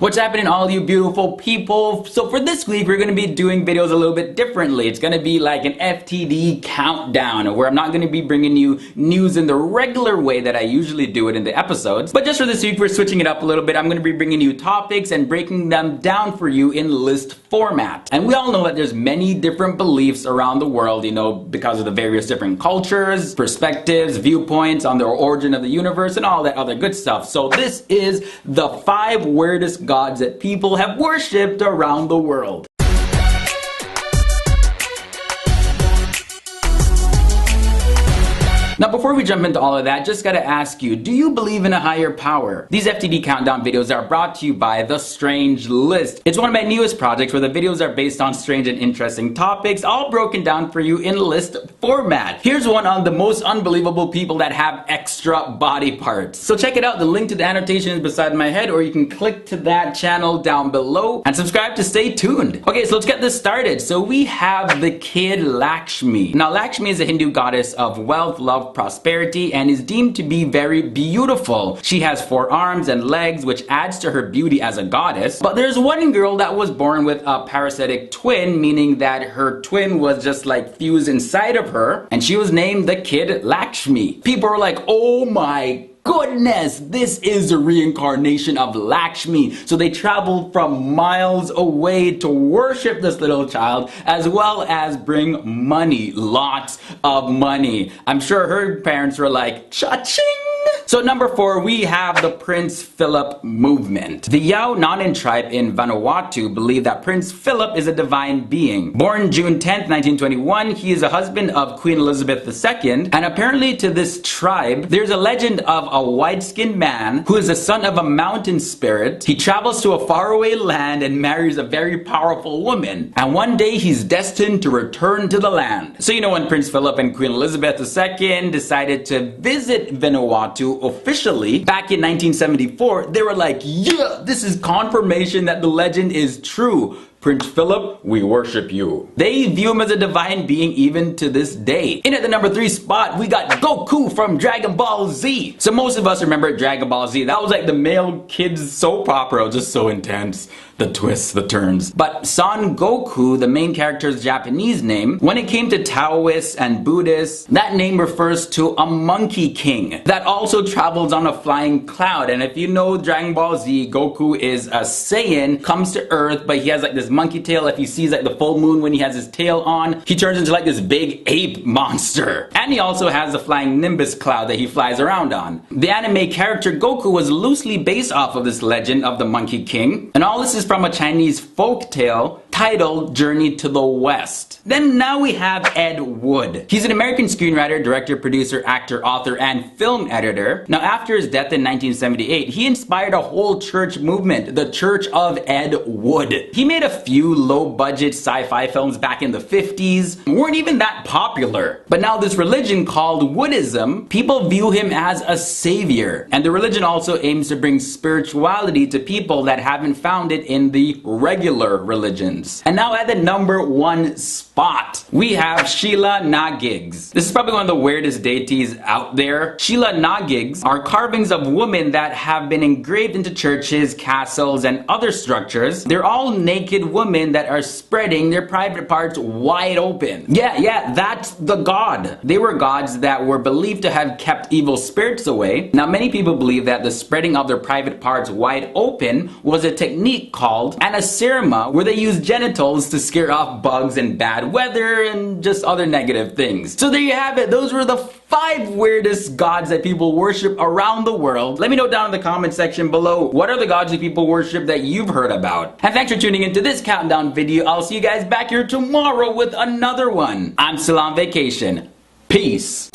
What's happening, all you beautiful people? So for this week, we're going to be doing videos a little bit differently. It's going to be like an FTD countdown, where I'm not going to be bringing you news in the regular way that I usually do it in the episodes. But just for this week, we're switching it up a little bit. I'm going to be bringing you topics and breaking them down for you in list format. And we all know that there's many different beliefs around the world, you know, because of the various different cultures, perspectives, viewpoints on the origin of the universe, and all that other good stuff. So this is the 5 weirdest gods that people have worshipped around the world. Now before we jump into all of that, just gotta ask you, do you believe in a higher power? These FTD countdown videos are brought to you by The Strange List. It's one of my newest projects where the videos are based on strange and interesting topics, all broken down for you in list format. Here's one on the most unbelievable people that have extra body parts. So check it out, the link to the annotation is beside my head, or you can click to that channel down below and subscribe to stay tuned. Okay, so let's get this started. So we have the kid Lakshmi. Now Lakshmi is a Hindu goddess of wealth, love, prosperity, and is deemed to be very beautiful. She has 4 arms and legs, which adds to her beauty as a goddess. But there's one girl that was born with a parasitic twin, meaning that her twin was just like fused inside of her, and she was named the kid Lakshmi. People are like, oh my goodness, this is a reincarnation of Lakshmi. So they traveled from miles away to worship this little child, as well as bring money, lots of money. I'm sure her parents were like, cha-ching! So number 4, we have the Prince Philip movement. The Yao Nanan tribe in Vanuatu believe that Prince Philip is a divine being. Born June 10th, 1921, he is a husband of Queen Elizabeth II, and apparently to this tribe, there's a legend of a white-skinned man who is the son of a mountain spirit. He travels to a faraway land and marries a very powerful woman, and one day he's destined to return to the land. So you know, when Prince Philip and Queen Elizabeth II decided to visit Vanuatu officially back in 1974, they were like, yeah, this is confirmation that the legend is true. Prince Philip, we worship you. They view him as a divine being even to this day. In at the number 3 spot, we got Goku from Dragon Ball Z. So most of us remember Dragon Ball Z. That was like the male kids soap opera, just so intense. The twists, the turns. But Son Goku, the main character's Japanese name, when it came to Taoists and Buddhists, that name refers to a monkey king that also travels on a flying cloud. And if you know Dragon Ball Z, Goku is a Saiyan, comes to Earth, but he has like this monkey tail. If he sees like the full moon when he has his tail on, he turns into like this big ape monster. And he also has a flying Nimbus cloud that he flies around on. The anime character Goku was loosely based off of this legend of the Monkey King, and all this is from a Chinese folk tale titled Journey to the West. Then now we have Ed Wood. He's an American screenwriter, director, producer, actor, author, and film editor. Now after his death in 1978, he inspired a whole church movement, the Church of Ed Wood. He made a few low-budget sci-fi films back in the 50s, weren't even that popular. But now this religion called Woodism, people view him as a savior. And the religion also aims to bring spirituality to people that haven't found it in the regular religions. And now at the number 1 spot, we have Sheela Nagigs. This is probably one of the weirdest deities out there. Sheela Nagigs are carvings of women that have been engraved into churches, castles, and other structures. They're all naked women that are spreading their private parts wide open. Yeah, that's the god. They were gods that were believed to have kept evil spirits away. Now many people believe that the spreading of their private parts wide open was a technique called anacerima, where they used genitals to scare off bugs and bad weather and just other negative things. So there you have it. Those were the 5 weirdest gods that people worship around the world. Let me know down in the comment section below, what are the gods that people worship that you've heard about? And thanks for tuning into this countdown video. I'll see you guys back here tomorrow with another one. I'm still on vacation. Peace.